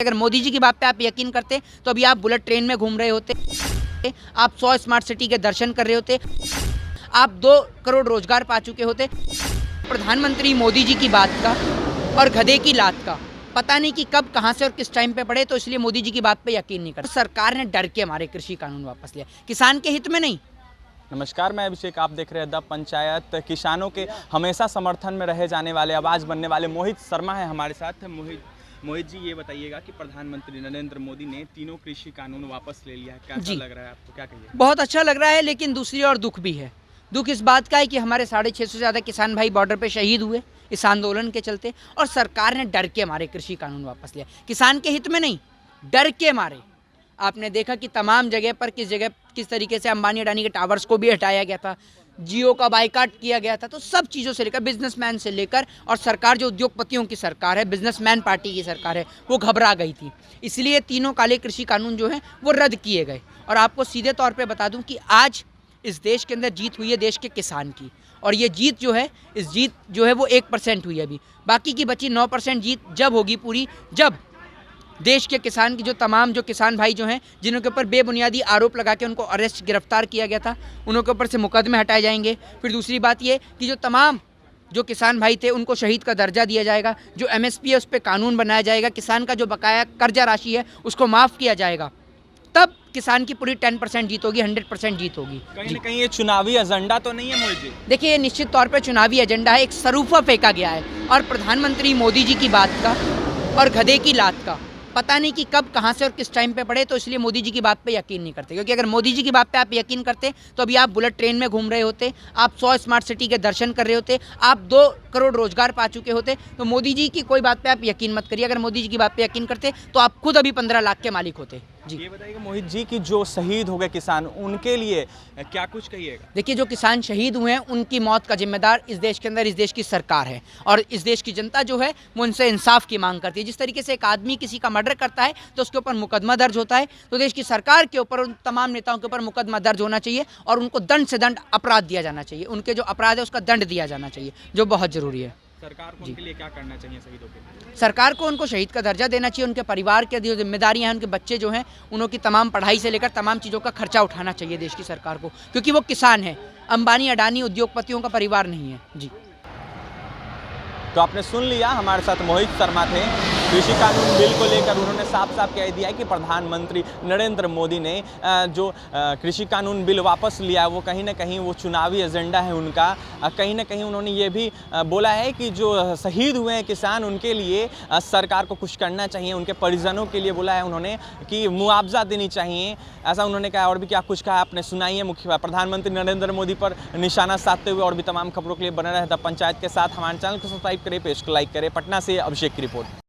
अगर मोदी जी की बात पे आप यकीन करते तो अभी आप बुलेट ट्रेन में घूम रहे होते, आप 100 स्मार्ट सिटी के दर्शन कर रहे होते, आप 2 करोड़ रोजगार पा चुके होते। प्रधानमंत्री मोदी जी की बात का और गधे की लात का पता नहीं कि कब कहां से और किस टाइम पे पड़े, तो इसलिए मोदी जी की बात पे यकीन नहीं करते। सरकार ने डर के हमारे कृषि कानून वापस लिया, किसान के हित में नहीं। नमस्कार, मैं अभिषेक, आप देख रहे हैं द पंचायत। किसानों के हमेशा समर्थन में रहे जाने वाले, आवाज़ बनने वाले मोहित शर्मा है हमारे साथ। मोहित जी, ये बताइएगा कि प्रधानमंत्री नरेंद्र मोदी ने तीनों कृषि कानून वापस ले लिया है, कैसा लग रहा है आपको, क्या कहिए? बहुत अच्छा लग रहा है, लेकिन दूसरी ओर दुख भी है। दुख इस बात का है कि हमारे 650 से ज़्यादा किसान भाई बॉर्डर पे शहीद हुए इस आंदोलन के चलते, और सरकार ने डर के हमारे कृषि कानून वापस लिया। किसान के हित में नहीं, डर के मारे। आपने देखा कि तमाम जगह पर किस तरीके से अंबानी अडानी के टावर्स को भी हटाया गया था, जियो का बाइकाट किया गया था। तो सब चीज़ों से लेकर, बिजनेसमैन से लेकर, और सरकार जो उद्योगपतियों की सरकार है, बिजनेसमैन पार्टी की सरकार है, वो घबरा गई थी। इसलिए तीनों काले कृषि कानून जो हैं वो रद्द किए गए। और आपको सीधे तौर पर बता दूं कि आज इस देश के अंदर जीत हुई है देश के किसान की, और ये जीत जो है, इस जीत जो है वो 1% हुई है अभी। बाकी की बची 9% जीत जब होगी पूरी, जब देश के किसान की जो किसान भाई जो हैं, जिनके ऊपर बेबुनियादी आरोप लगा के उनको अरेस्ट गिरफ्तार किया गया था, उनके ऊपर से मुकदमे हटाए जाएंगे। फिर दूसरी बात ये कि जो किसान भाई थे उनको शहीद का दर्जा दिया जाएगा, जो MSP है उस पर कानून बनाया जाएगा, किसान का जो बकाया कर्जा राशि है उसको माफ़ किया जाएगा। तब किसान की पूरी 10% जीत होगी, 100% जीत होगी। कहीं ना कहीं ये चुनावी एजेंडा तो नहीं है मोहित जी? देखिए, ये निश्चित तौर पे चुनावी एजेंडा है, एक सरूफा फेंका गया है। और प्रधानमंत्री मोदी जी की बात का और गधे की लात का पता नहीं कि कब कहां से और किस टाइम पे पड़े, तो इसलिए मोदी जी की बात पे यकीन नहीं करते। क्योंकि अगर मोदी जी की बात पे आप यकीन करते तो अभी आप बुलेट ट्रेन में घूम रहे होते, आप 100 स्मार्ट सिटी के दर्शन कर रहे होते, आप 2 करोड़ रोजगार पा चुके होते। तो मोदी जी की कोई बात पे आप यकीन मत करिए। अगर मोदी जी की बात पे यकीन करते तो आप खुद अभी 15 लाख के मालिक होते। जी, ये बताइए मोहित जी कि जो शहीद हो गए किसान, उनके लिए क्या कुछ कहिएगा? देखिए, जो किसान शहीद हुए हैं उनकी मौत का जिम्मेदार इस देश के अंदर इस देश की सरकार है, और इस देश की जनता जो है वो उनसे इंसाफ की मांग करती है। जिस तरीके से एक आदमी किसी का मर्डर करता है तो उसके ऊपर मुकदमा दर्ज होता है, तो देश की सरकार के ऊपर, उन तमाम नेताओं के ऊपर मुकदमा दर्ज होना चाहिए, और उनको दंड से दंड अपराध दिया जाना चाहिए। उनके जो अपराध है उसका दंड दिया जाना चाहिए, जो बहुत ज़रूरी है। सरकार को उनके लिए क्या करना चाहिए शहीदों के लिए? सरकार को उनको शहीद का दर्जा देना चाहिए। उनके परिवार के जो जिम्मेदारियां हैं, उनके बच्चे जो हैं, उनकी तमाम पढ़ाई से लेकर तमाम चीज़ों का खर्चा उठाना चाहिए देश की सरकार को, क्योंकि वो किसान है, अंबानी अडानी उद्योगपतियों का परिवार नहीं है। जी, तो आपने सुन लिया, हमारे साथ मोहित शर्मा थे। कृषि कानून बिल को लेकर उन्होंने साफ साफ कह दिया है कि प्रधानमंत्री नरेंद्र मोदी ने जो कृषि कानून बिल वापस लिया है वो कहीं ना कहीं वो चुनावी एजेंडा है उनका। कहीं ना कहीं उन्होंने ये भी बोला है कि जो शहीद हुए हैं किसान, उनके लिए सरकार को कुछ करना चाहिए। उनके परिजनों के लिए बोला है उन्होंने कि मुआवजा देनी चाहिए, ऐसा उन्होंने कहा। और भी क्या कुछ कहा आपने सुनाई है प्रधानमंत्री नरेंद्र मोदी पर निशाना साधते हुए। और भी तमाम खबरों के लिए बने रहे द पंचायत के साथ। हमारे चैनल को सब्सक्राइब करें, पेज को लाइक करें। पटना से अभिषेक की रिपोर्ट।